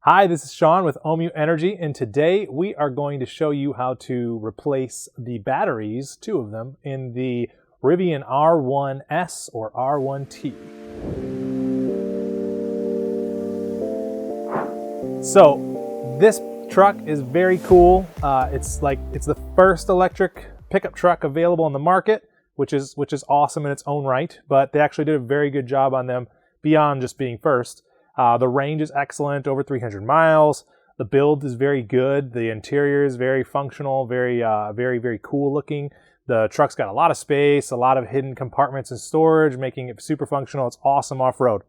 Hi, this is Sean with Ohmmu Energy, and today we are going to show you how to replace the batteries, two of them, in the Rivian R1S or R1T. So this truck is very cool. It's the first electric pickup truck available on the market, which is awesome in its own right, but they actually did a very good job on them beyond just being first. The range is excellent, over 300 miles. The build is very good. The interior is very functional, very cool looking. The truck's got a lot of space, a lot of hidden compartments and storage, making it super functional. It's awesome off-road.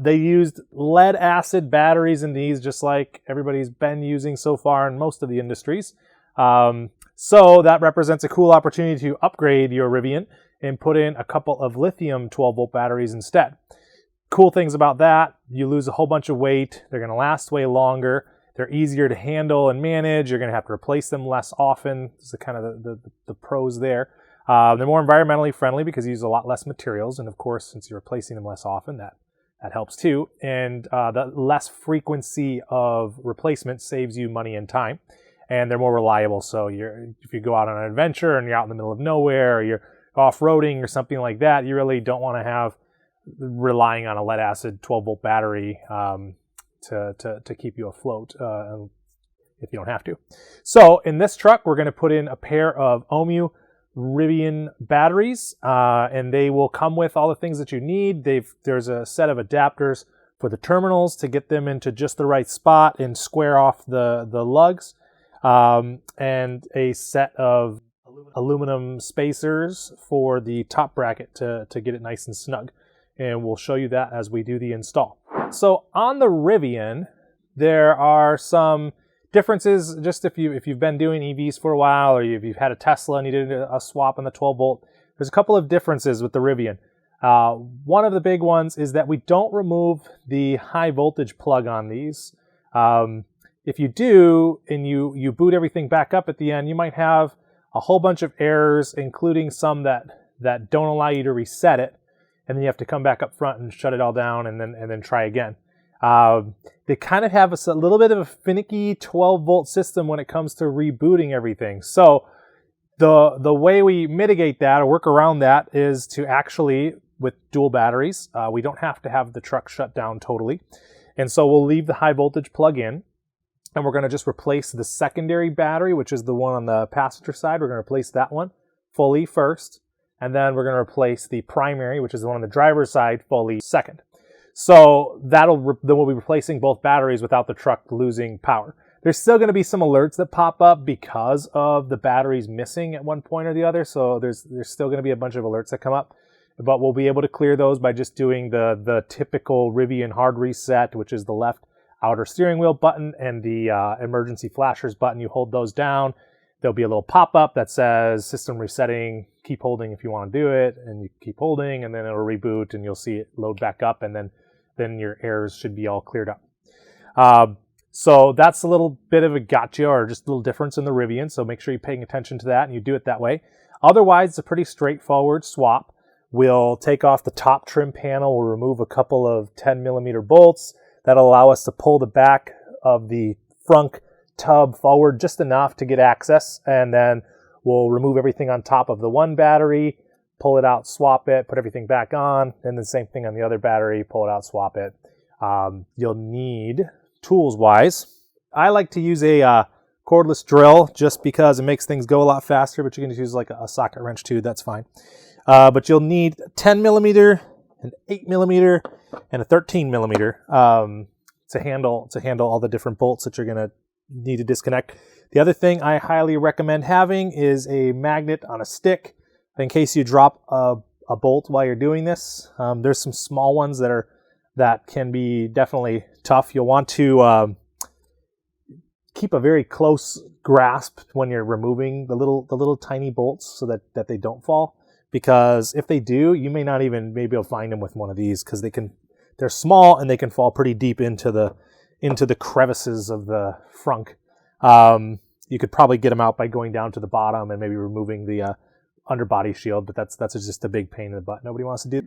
They used lead acid batteries in these, just like everybody's been using so far in most of the industries. So that represents a cool opportunity to upgrade your Rivian and put in a couple of lithium 12-volt batteries instead. Cool things about that, you lose a whole bunch of weight. They're going to last way longer. They're easier to handle and manage. You're going to have to replace them less often. This is kind of the pros there. They're more environmentally friendly because you use a lot less materials. And of course, since you're replacing them less often, that helps too. And the less frequency of replacement saves you money and time. And they're more reliable. So if you go out on an adventure and you're out in the middle of nowhere, or you're off-roading or something like that, you really don't want to have relying on a lead acid 12-volt battery to keep you afloat if you don't have to. So in this truck, we're going to put in a pair of Ohmmu Rivian batteries, and they will come with all the things that you need. There's a set of adapters for the terminals to get them into just the right spot and square off the lugs, and a set of aluminum spacers for the top bracket to get it nice and snug. And we'll show you that as we do the install. So on the Rivian, there are some differences. Just if you've been doing EVs for a while, or if you've had a Tesla and you did a swap on the 12-volt, there's a couple of differences with the Rivian. One of the big ones is that we don't remove the high voltage plug on these. If you do, and you boot everything back up at the end, you might have a whole bunch of errors, including some that don't allow you to reset it. And then you have to come back up front and shut it all down and then try again. They kind of have a little bit of a finicky 12-volt system when it comes to rebooting everything. So the way we mitigate that or work around that is to actually, with dual batteries, we don't have to have the truck shut down totally. And so we'll leave the high voltage plug in, and we're going to just replace the secondary battery, which is the one on the passenger side. We're going to replace that one fully first. And then we're going to replace the primary, which is the one on the driver's side, fully second. So then we'll be replacing both batteries without the truck losing power. There's still going to be some alerts that pop up because of the batteries missing at one point or the other. So there's still going to be a bunch of alerts that come up. But we'll be able to clear those by just doing the typical Rivian hard reset, which is the left outer steering wheel button and the emergency flashers button. You hold those down. There'll be a little pop-up that says system resetting, keep holding if you want to do it, and you keep holding, and then it'll reboot and you'll see it load back up, and then your errors should be all cleared up. So that's a little bit of a gotcha, or just a little difference in the Rivian, so make sure you're paying attention to that and you do it that way. Otherwise, it's a pretty straightforward swap. We'll take off the top trim panel, we'll remove a couple of 10mm bolts that'll allow us to pull the back of the Frunk tub forward just enough to get access, and then we'll remove everything on top of the one battery, pull it out, swap it, put everything back on, and the same thing on the other battery, pull it out, swap it. You'll need, tools-wise, I like to use a cordless drill just because it makes things go a lot faster, but you can just use like a socket wrench too, that's fine. But you'll need 10mm, an 8mm, and a 13mm to handle all the different bolts that you're going to need to disconnect. The other thing I highly recommend having is a magnet on a stick in case you drop a bolt while you're doing this. There's some small ones that can be definitely tough. You'll want to keep a very close grasp when you're removing the little tiny bolts so that they don't fall, because if they do, you may not even maybe able to find them with one of these, because they're small and they can fall pretty deep into the crevices of the Frunk. You could probably get them out by going down to the bottom and maybe removing the underbody shield, but that's just a big pain in the butt. Nobody wants to do.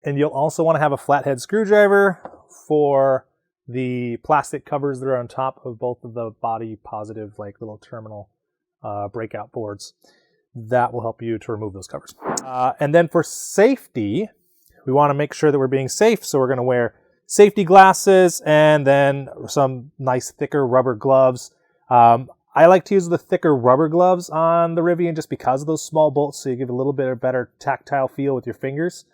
And you'll also want to have a flathead screwdriver for the plastic covers that are on top of both of the body positive, like little terminal breakout boards. That will help you to remove those covers. And then for safety, we want to make sure that we're being safe. So we're going to wear safety glasses and then some nice thicker rubber gloves. I like to use the thicker rubber gloves on the Rivian just because of those small bolts, so you give a little bit of better tactile feel with your fingers.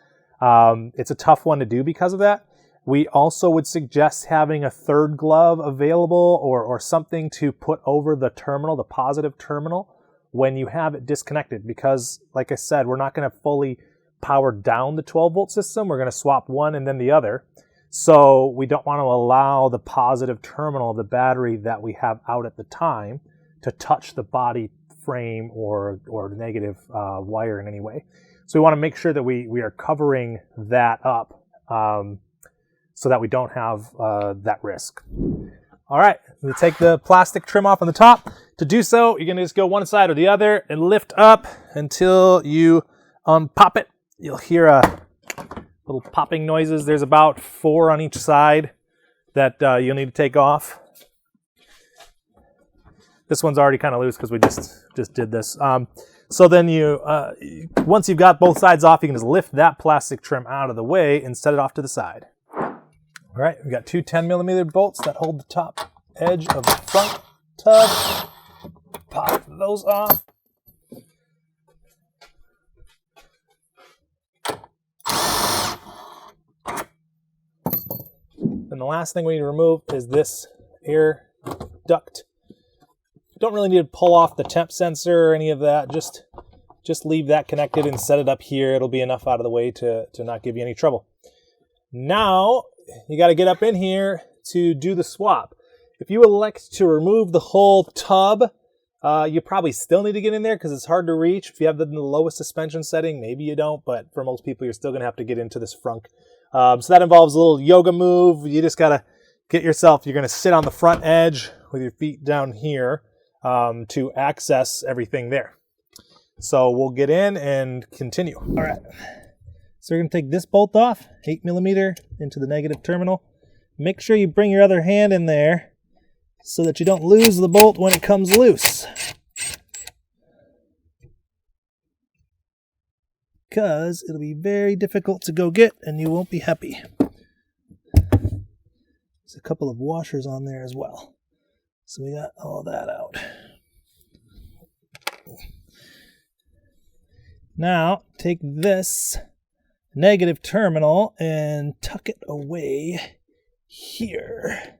It's a tough one to do because of that. We also would suggest having a third glove available or something to put over the terminal, the positive terminal, when you have it disconnected, because like I said, we're not going to fully power down the 12-volt system. We're going to swap one and then the other. So we don't want to allow the positive terminal of the battery that we have out at the time to touch the body frame or negative wire in any way. So we want to make sure that we are covering that up so that we don't have that risk. All right, we'll take the plastic trim off on the top. To do so, you're going to just go one side or the other and lift up until you unpop it. You'll hear little popping noises. There's about 4 on each side that you'll need to take off. This one's already kind of loose because we just did this. So then once you've got both sides off, you can just lift that plastic trim out of the way and set it off to the side. All right, we've got two 10mm bolts that hold the top edge of the front tub. Pop those off. And the last thing we need to remove is this air duct. Don't really need to pull off the temp sensor or any of that. Just leave that connected and set it up here. It'll be enough out of the way to not give you any trouble. Now, you got to get up in here to do the swap. If you elect to remove the whole tub, you probably still need to get in there because it's hard to reach. If you have the lowest suspension setting, maybe you don't, but for most people, you're still going to have to get into this frunk. So that involves a little yoga move. You just got to get yourself, you're going to sit on the front edge with your feet down here to access everything there. So we'll get in and continue. All right. So we're going to take this bolt off, 8mm into the negative terminal. Make sure you bring your other hand in there so that you don't lose the bolt when it comes loose. Because it'll be very difficult to go get and you won't be happy. There's a couple of washers on there as well. So we got all that out. Now, take this negative terminal and tuck it away here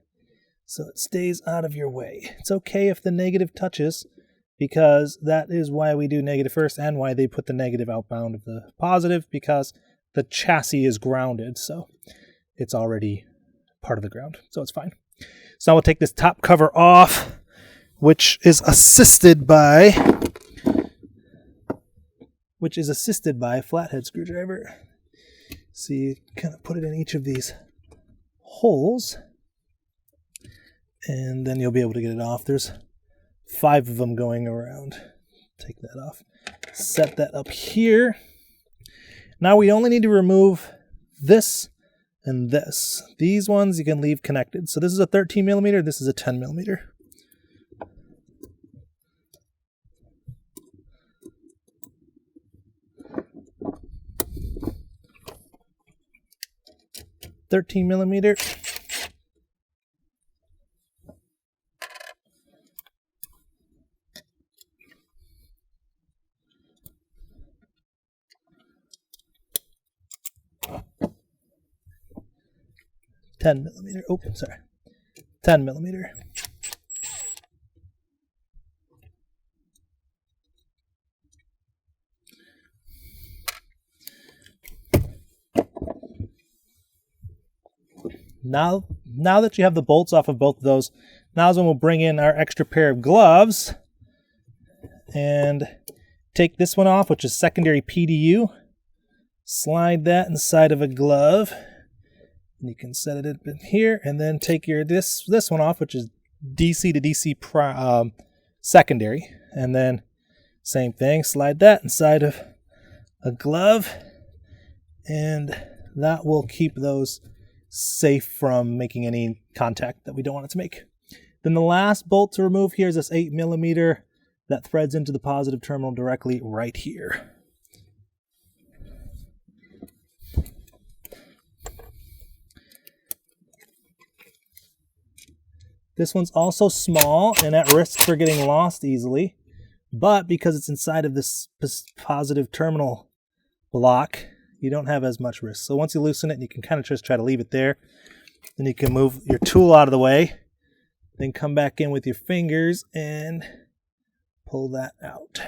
so it stays out of your way. It's okay if the negative touches, because that is why we do negative first and why they put the negative outbound of the positive, because the chassis is grounded, so it's already part of the ground, so it's fine. So now we'll take this top cover off, which is assisted by a flathead screwdriver. So you kind of put it in each of these holes, and then you'll be able to get it off. There's 5 of them going around. Take that off. Set that up here. Now we only need to remove this and this. These ones you can leave connected. So this is a 13mm, this is a 10mm. Oh, sorry. 10mm. Now that you have the bolts off of both of those, now is when we'll bring in our extra pair of gloves and take this one off, which is secondary PDU. Slide that inside of a glove. And you can set it in here, and then take your this one off, which is DC to DC secondary, and then same thing, slide that inside of a glove, and that will keep those safe from making any contact that we don't want it to make. Then the last bolt to remove here is this 8mm that threads into the positive terminal directly right here. This one's also small and at risk for getting lost easily, but because it's inside of this positive terminal block, you don't have as much risk. So once you loosen it, you can kind of just try to leave it there. Then you can move your tool out of the way, then come back in with your fingers and pull that out.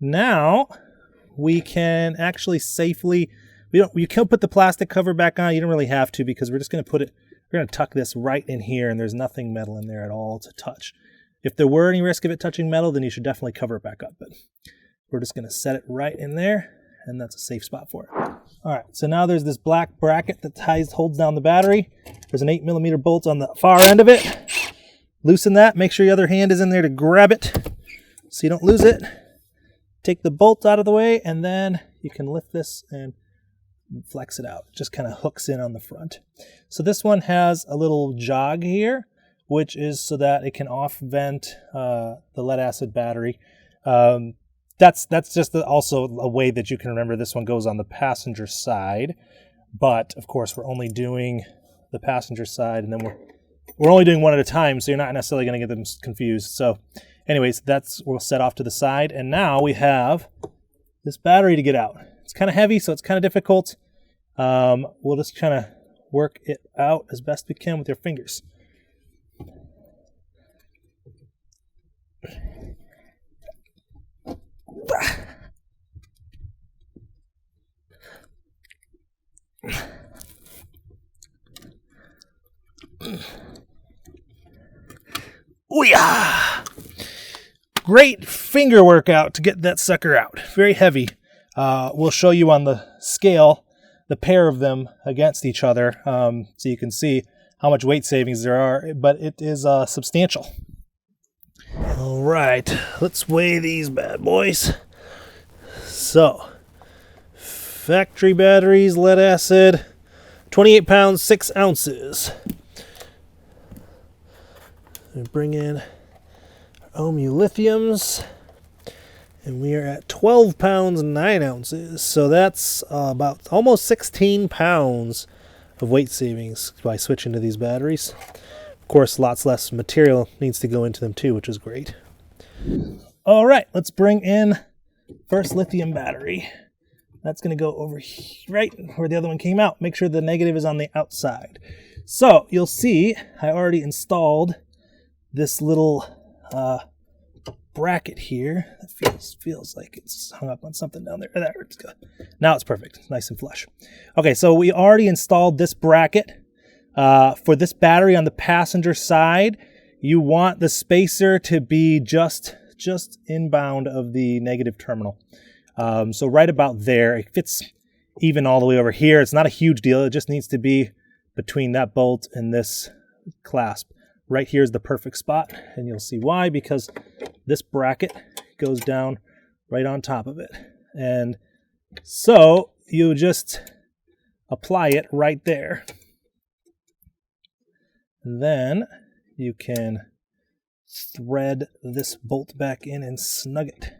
Now we can actually safely, you can put the plastic cover back on. You don't really have to, because we're just going to we're going to tuck this right in here, and there's nothing metal in there at all to touch. If there were any risk of it touching metal, then you should definitely cover it back up. But we're just going to set it right in there, and that's a safe spot for it. All right, so now there's this black bracket that holds down the battery. There's an 8mm bolt on the far end of it. Loosen that. Make sure your other hand is in there to grab it so you don't lose it. Take the bolt out of the way, and then you can lift this and flex it out. It just kind of hooks in on the front. So this one has a little jog here, which is so that it can off vent the lead acid battery. That's just also a way that you can remember this one goes on the passenger side. But of course, we're only doing the passenger side, and then we're only doing one at a time, so you're not necessarily going to get them confused. So anyways, we'll set off to the side, and now we have this battery to get out. It's kind of heavy, so it's kind of difficult. We'll just kind of work it out as best we can with your fingers. Oh yeah! Great finger workout to get that sucker out. Very heavy. We'll show you on the scale the pair of them against each other, so you can see how much weight savings there are, but it is substantial. All right, let's weigh these bad boys. So, factory batteries, lead acid, 28 pounds, 6 ounces. We bring in Ohmmu lithiums, and we are at 12 pounds, 9 ounces. So that's about almost 16 pounds of weight savings by switching to these batteries. Of course, lots less material needs to go into them too, which is great. All right, let's bring in first lithium battery. That's going to go over here, right where the other one came out. Make sure the negative is on the outside. So you'll see I already installed this little bracket here. That feels like it's hung up on something down there. There it's good. Now it's perfect. Nice and flush. Okay, so we already installed this bracket. For this battery on the passenger side, you want the spacer to be just inbound of the negative terminal. So right about there. It fits even all the way over here. It's not a huge deal. It just needs to be between that bolt and this clasp. Right here is the perfect spot, and you'll see why, because this bracket goes down right on top of it. And so you just apply it right there. And then you can thread this bolt back in and snug it.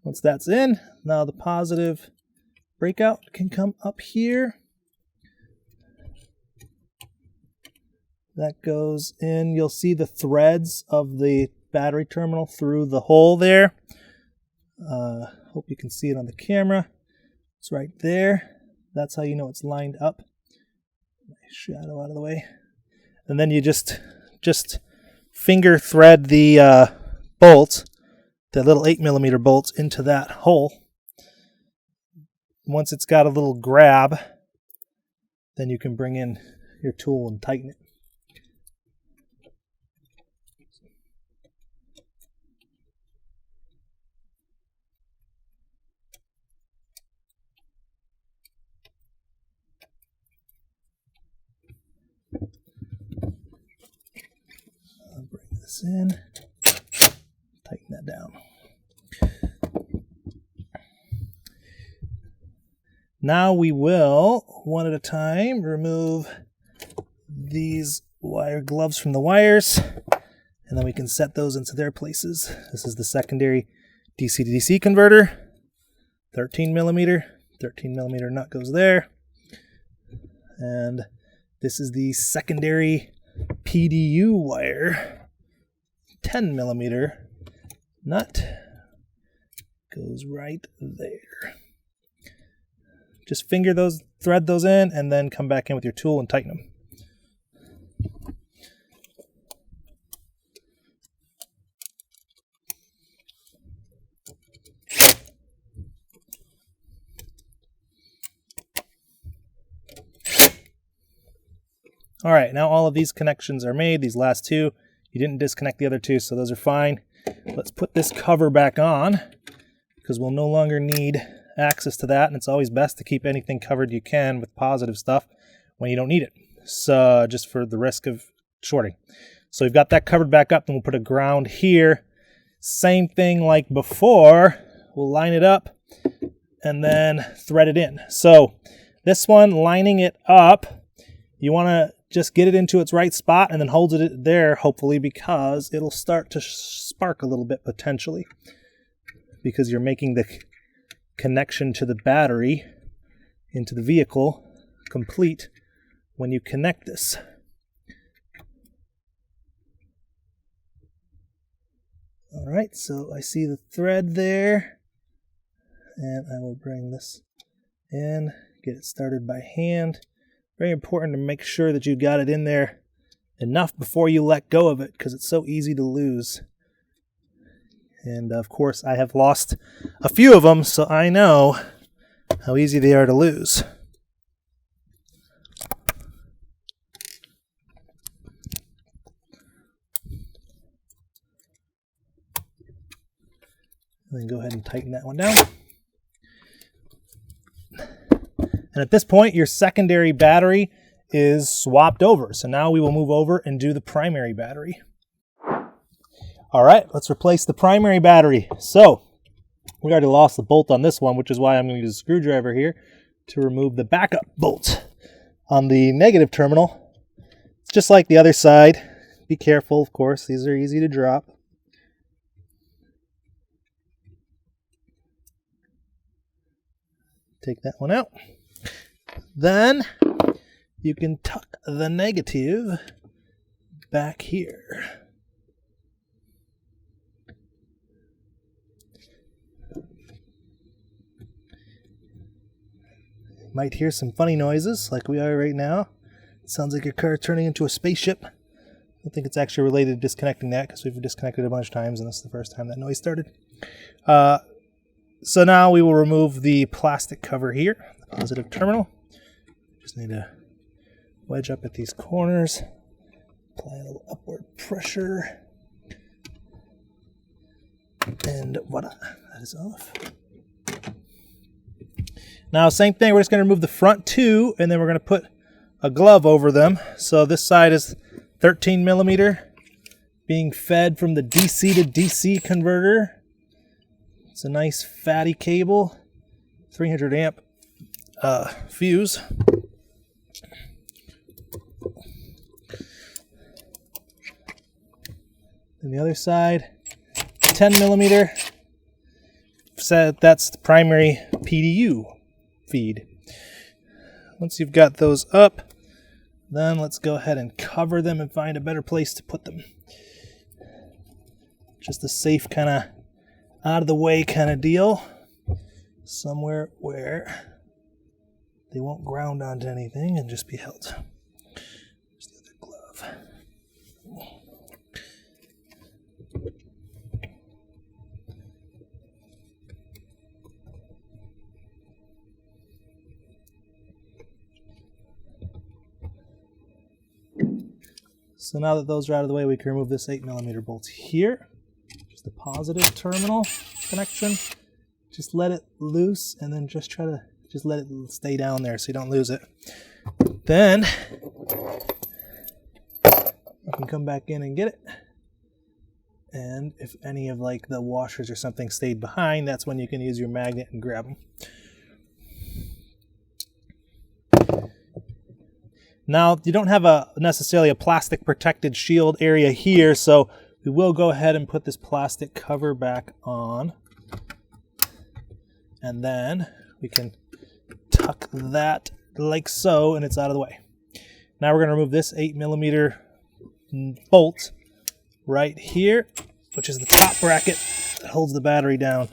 Once that's in, now the positive breakout can come up here. That goes in. You'll see the threads of the battery terminal through the hole there. Hope you can see it on the camera. It's right there. That's how you know it's lined up. Shadow out of the way. And then you just finger thread the bolt, the little 8mm bolt, into that hole. Once it's got a little grab, then you can bring in your tool and tighten it. this in, tighten that down. Now we will, one at a time, remove these wire gloves from the wires, and then we can set those into their places. This is the secondary DC to DC converter, 13 millimeter nut goes there. And this is the secondary PDU wire, 10 millimeter nut goes right there. Just finger those, thread those in, and then come back in with your tool and tighten them. All right, now all of these connections are made, these last two. You didn't disconnect the other two, so those are fine. Let's put this cover back on because we'll no longer need access to that, and it's always best to keep anything covered you can with positive stuff when you don't need it, so just for the risk of shorting. So we've got that covered back up, and we'll put a ground here. Same thing like before, we'll line it up and then thread it in. So this one, lining it up, you want to just get it into its right spot and then hold it there, hopefully, because it'll start to spark a little bit potentially, because you're making the connection to the battery into the vehicle complete when you connect this. All right, so I see the thread there, and I will bring this in, get it started by hand. Very important to make sure that you got it in there enough before you let go of it, because it's so easy to lose. And of course, I have lost a few of them, so I know how easy they are to lose. And then go ahead and tighten that one down. And at this point, your secondary battery is swapped over. So now we will move over and do the primary battery. All right, let's replace the primary battery. So we already lost the bolt on this one, which is why I'm going to use a screwdriver here to remove the backup bolt on the negative terminal. It's just like the other side. Be careful, of course. These are easy to drop. Take that one out. Then you can tuck the negative back here. You might hear some funny noises like we are right now. It sounds like your car is turning into a spaceship. I don't think it's actually related to disconnecting that, because we've disconnected a bunch of times and this is the first time that noise started. So now we will remove the plastic cover here, the positive terminal. Just need to wedge up at these corners, apply a little upward pressure, and voila, that is off. Now, same thing, we're just going to remove the front two, and then we're going to put a glove over them. So this side is 13 millimeter, being fed from the DC to DC converter. It's a nice fatty cable, 300 amp fuse. And the other side, 10 millimeter. So that's the primary PDU feed. Once you've got those up, then let's go ahead and cover them and find a better place to put them. Just a safe kind of out of the way kind of deal. Somewhere where they won't ground onto anything and just be held. Here's the other glove. So now that those are out of the way, we can remove this 8 millimeter bolt here. Just the positive terminal connection. Just let it loose and then just try to let it stay down there so you don't lose it. Then you can come back in and get it. And if any of like the washers or something stayed behind, that's when you can use your magnet and grab them. Now, you don't have necessarily a plastic protected shield area here, so we will go ahead and put this plastic cover back on. And then we can tuck that like so, and it's out of the way. Now we're going to remove this 8mm bolt right here, which is the top bracket that holds the battery down.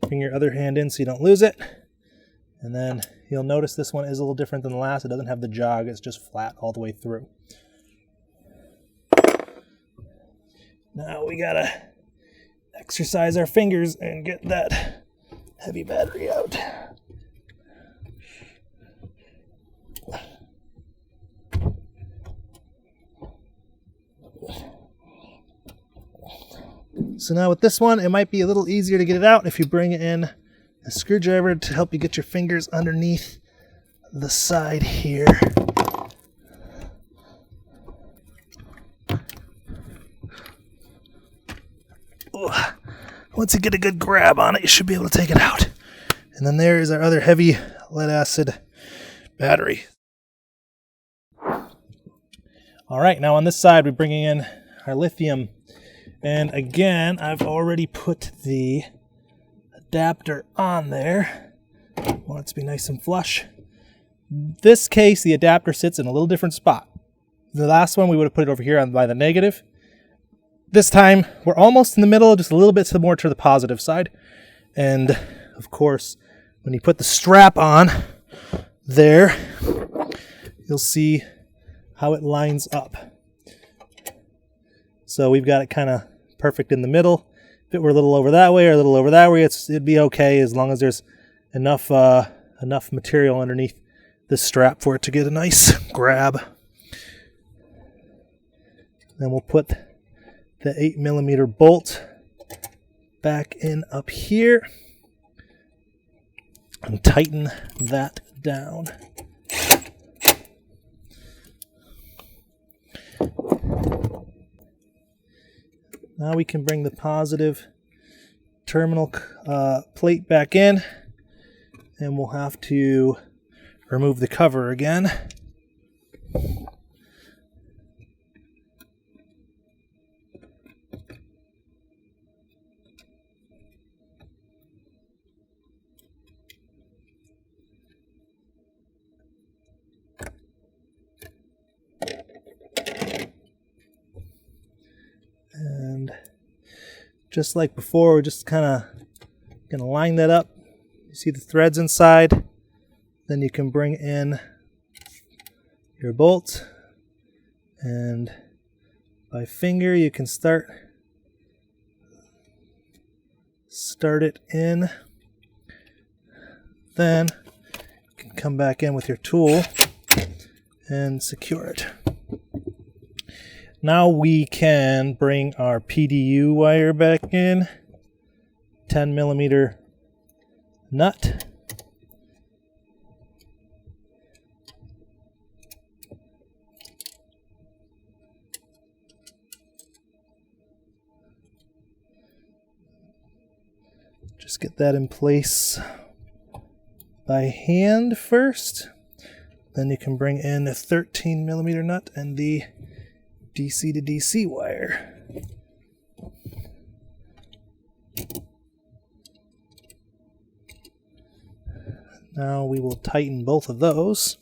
Bring your other hand in so you don't lose it. And then you'll notice this one is a little different than the last. It doesn't have the jog, it's just flat all the way through. Now we gotta exercise our fingers and get that heavy battery out. So now with this one, it might be a little easier to get it out if you bring in a screwdriver to help you get your fingers underneath the side here. Once you get a good grab on it, you should be able to take it out. And then there is our other heavy lead acid battery. All right, now on this side, we're bringing in our lithium. And again, I've already put the adapter on there. I want it to be nice and flush. This case, the adapter sits in a little different spot. The last one, we would have put it over here by the negative. This time, we're almost in the middle, just a little bit more to the positive side. And, of course, when you put the strap on there, you'll see how it lines up. So we've got it kind of perfect in the middle. If it were a little over that way or a little over that way, it'd be okay as long as there's enough material underneath this strap for it to get a nice grab. Then we'll put the 8mm bolt back in up here and tighten that down. Now we can bring the positive terminal plate back in, and we'll have to remove the cover again. And just like before, we're just kind of going to line that up. You see the threads inside. Then you can bring in your bolt, and by finger you can start it in. Then you can come back in with your tool and secure it. Now we can bring our PDU wire back in, 10mm nut. Just get that in place by hand first. Then you can bring in a 13mm nut and the DC to DC wire. Now we will tighten both of those.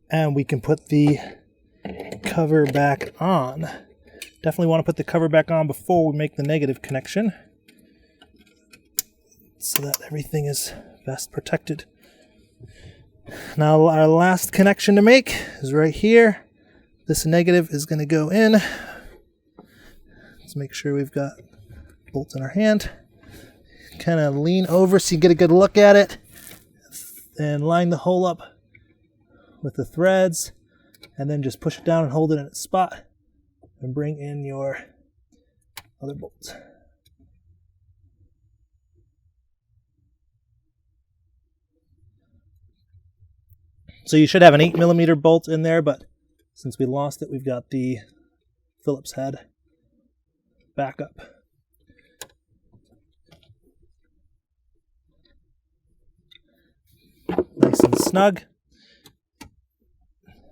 And we can put the cover back on. Definitely want to put the cover back on before we make the negative connection, so that everything is best protected. Now our last connection to make is right here. This negative is going to go in. Let's make sure we've got bolts in our hand. Kind of lean over so you get a good look at it, and line the hole up with the threads, and then just push it down and hold it in its spot, and bring in your other bolt. So you should have an 8mm bolt in there, but since we lost it, we've got the Phillips head back up. Nice and snug.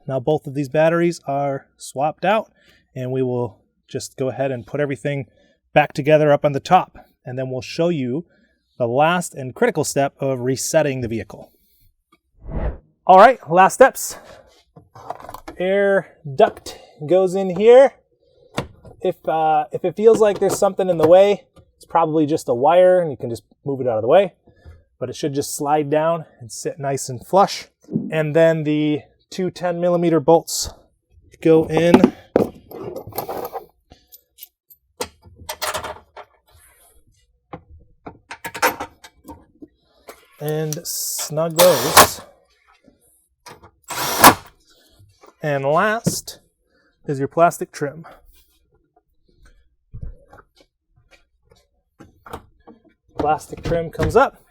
Now both of these batteries are swapped out, and we will just go ahead and put everything back together up on the top, and then we'll show you the last and critical step of resetting the vehicle. All right, last steps. Air duct goes in here. If it feels like there's something in the way, it's probably just a wire and you can just move it out of the way, but it should just slide down and sit nice and flush. And then the two 10mm bolts go in. And snug those. And last is your plastic trim. Plastic trim comes up.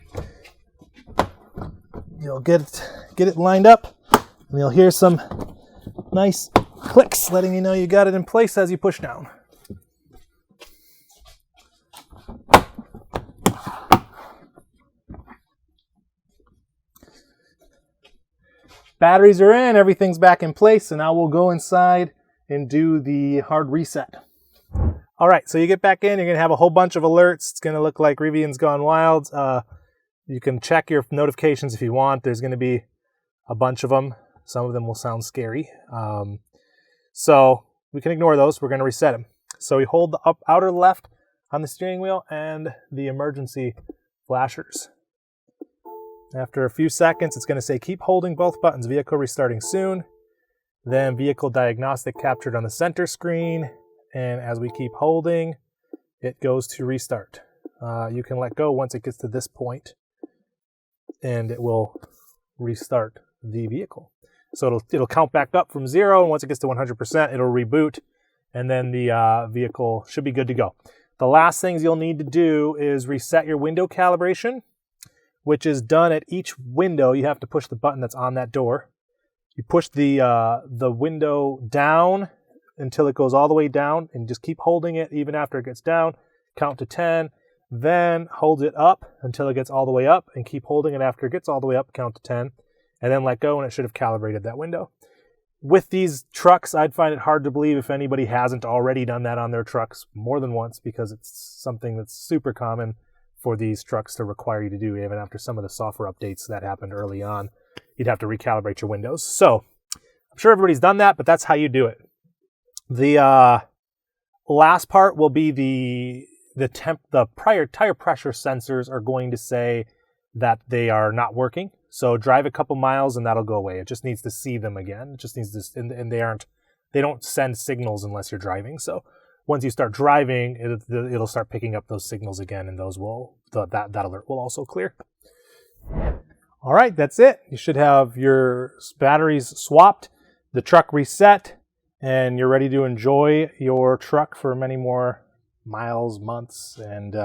You'll get it lined up, and you'll hear some nice clicks letting you know you got it in place as you push down. Batteries are in, everything's back in place, so now we'll go inside and do the hard reset. All right, so you get back in, you're gonna have a whole bunch of alerts. It's gonna look like Rivian's gone wild. You can check your notifications if you want. There's gonna be a bunch of them. Some of them will sound scary. So we can ignore those. We're gonna reset them. So we hold the outer left on the steering wheel and the emergency flashers. After a few seconds, it's going to say keep holding both buttons, vehicle restarting soon. Then vehicle diagnostic captured on the center screen. And as we keep holding, it goes to restart. You can let go once it gets to this point, and it will restart the vehicle. So it'll count back up from 0, and once it gets to 100%, it'll reboot, and then the vehicle should be good to go. The last things you'll need to do is reset your window calibration, which is done at each window. You have to push the button that's on that door. You push the window down until it goes all the way down, and just keep holding it even after it gets down. Count to 10, then hold it up until it gets all the way up, and keep holding it after it gets all the way up, count to 10, and then let go, and it should have calibrated that window. With these trucks, I'd find it hard to believe if anybody hasn't already done that on their trucks more than once, because it's something that's super common for these trucks to require you to do, even after some of the software updates that happened early on. You'd have to recalibrate your windows. So I'm sure everybody's done that, but that's how you do it. The last part will be the prior tire pressure sensors are going to say that they are not working. So drive a couple miles and that'll go away. It just needs to see them again. It just needs to, and they don't send signals unless you're driving. So once you start driving, it'll start picking up those signals again, and those that alert will also clear. All right, that's it. You should have your batteries swapped, the truck reset, and you're ready to enjoy your truck for many more miles, months, and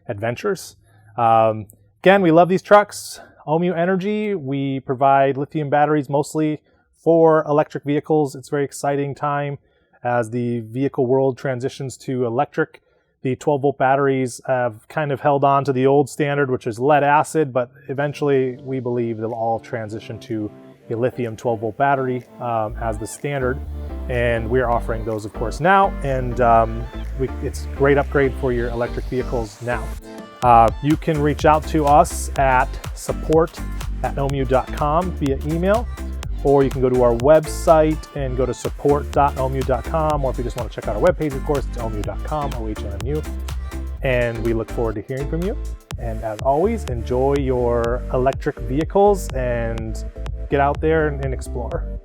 adventures. Again, we love these trucks. Ohmmu Energy, we provide lithium batteries mostly for electric vehicles. It's a very exciting time as the vehicle world transitions to electric. The 12-volt batteries have kind of held on to the old standard, which is lead acid, but eventually we believe they'll all transition to a lithium 12-volt battery as the standard. And we're offering those, of course, now, and it's a great upgrade for your electric vehicles now. You can reach out to us at support@ohmmu.com via email, or you can go to our website and go to support.ohmmu.com, or if you just want to check out our webpage, of course, it's ohmmu.com, OHMMU. And we look forward to hearing from you. And as always, enjoy your electric vehicles and get out there and explore.